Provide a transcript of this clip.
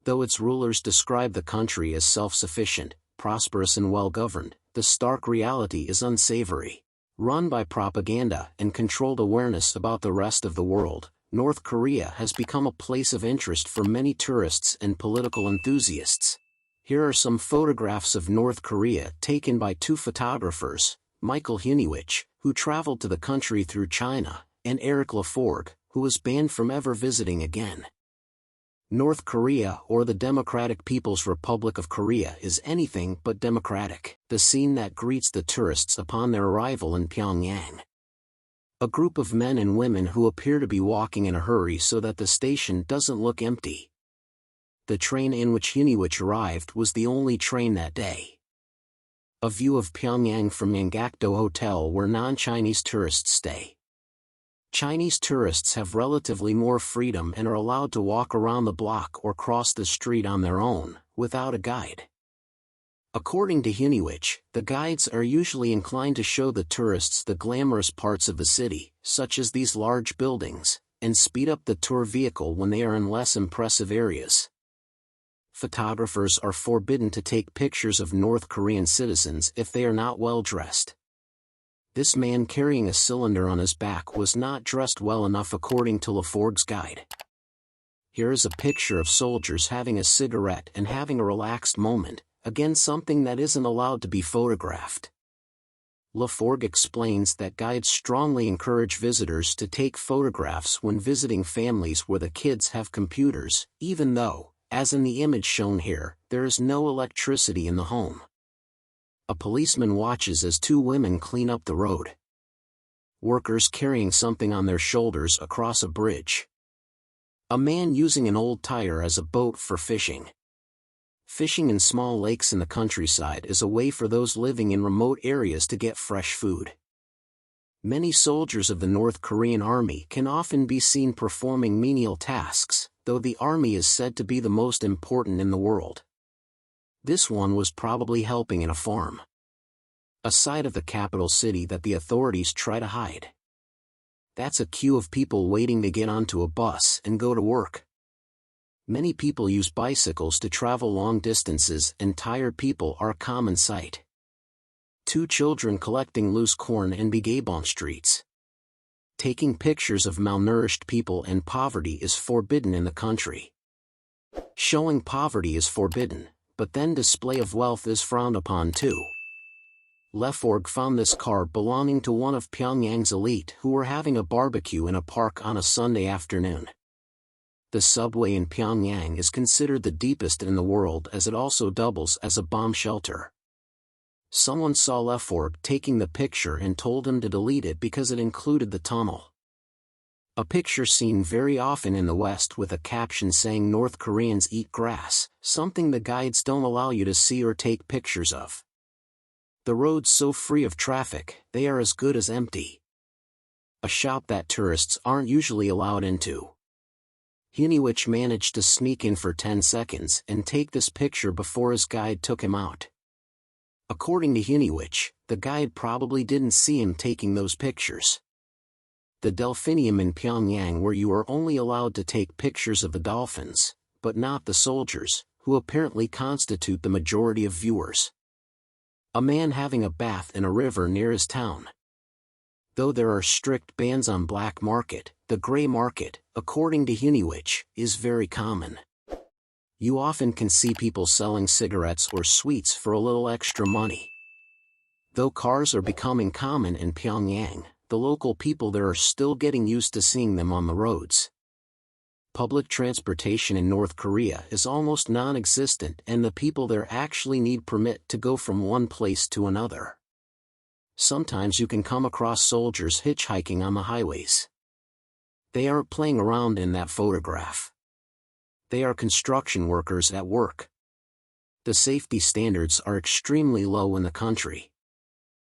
Though its rulers describe the country as self-sufficient, prosperous and well-governed, the stark reality is unsavory. Run by propaganda and controlled awareness about the rest of the world, North Korea has become a place of interest for many tourists and political enthusiasts. Here are some photographs of North Korea taken by two photographers, Michael Huniewicz, who traveled to the country through China, and Eric Lafforgue, who was banned from ever visiting again. North Korea, or the Democratic People's Republic of Korea, is anything but democratic. The scene that greets the tourists upon their arrival in Pyongyang. A group of men and women who appear to be walking in a hurry so that the station doesn't look empty. The train in which Huniewicz arrived was the only train that day. A view of Pyongyang from Yanggakdo Hotel where non-Chinese tourists stay. Chinese tourists have relatively more freedom and are allowed to walk around the block or cross the street on their own, without a guide. According to Huniewicz, the guides are usually inclined to show the tourists the glamorous parts of the city, such as these large buildings, and speed up the tour vehicle when they are in less impressive areas. Photographers are forbidden to take pictures of North Korean citizens if they are not well dressed. This man carrying a cylinder on his back was not dressed well enough according to Lafforgue's guide. Here is a picture of soldiers having a cigarette and having a relaxed moment, again something that isn't allowed to be photographed. Lafforgue explains that guides strongly encourage visitors to take photographs when visiting families where the kids have computers, even though, as in the image shown here, there is no electricity in the home. A policeman watches as two women clean up the road. Workers carrying something on their shoulders across a bridge. A man using an old tire as a boat for fishing. Fishing in small lakes in the countryside is a way for those living in remote areas to get fresh food. Many soldiers of the North Korean army can often be seen performing menial tasks, though the army is said to be the most important in the world. This one was probably helping in a farm. A side of the capital city that the authorities try to hide. That's a queue of people waiting to get onto a bus and go to work. Many people use bicycles to travel long distances, and tired people are a common sight. Two children collecting loose corn in Bigabon streets. Taking pictures of malnourished people and poverty is forbidden in the country. Showing poverty is forbidden, but then display of wealth is frowned upon too. Lafforgue found this car belonging to one of Pyongyang's elite who were having a barbecue in a park on a Sunday afternoon. The subway in Pyongyang is considered the deepest in the world as it also doubles as a bomb shelter. Someone saw Lafforgue taking the picture and told him to delete it because it included the tunnel. A picture seen very often in the West with a caption saying North Koreans eat grass, something the guides don't allow you to see or take pictures of. The roads so free of traffic, they are as good as empty. A shop that tourists aren't usually allowed into. Huniewicz managed to sneak in for 10 seconds and take this picture before his guide took him out. According to Huniewicz, the guide probably didn't see him taking those pictures. The delphinium in Pyongyang where you are only allowed to take pictures of the dolphins, but not the soldiers, who apparently constitute the majority of viewers. A man having a bath in a river near his town. Though there are strict bans on black market, the gray market, according to Huniewicz, is very common. You often can see people selling cigarettes or sweets for a little extra money. Though cars are becoming common in Pyongyang, the local people there are still getting used to seeing them on the roads. Public transportation in North Korea is almost non-existent, and the people there actually need permit to go from one place to another. Sometimes you can come across soldiers hitchhiking on the highways. They aren't playing around in that photograph. They are construction workers at work. The safety standards are extremely low in the country.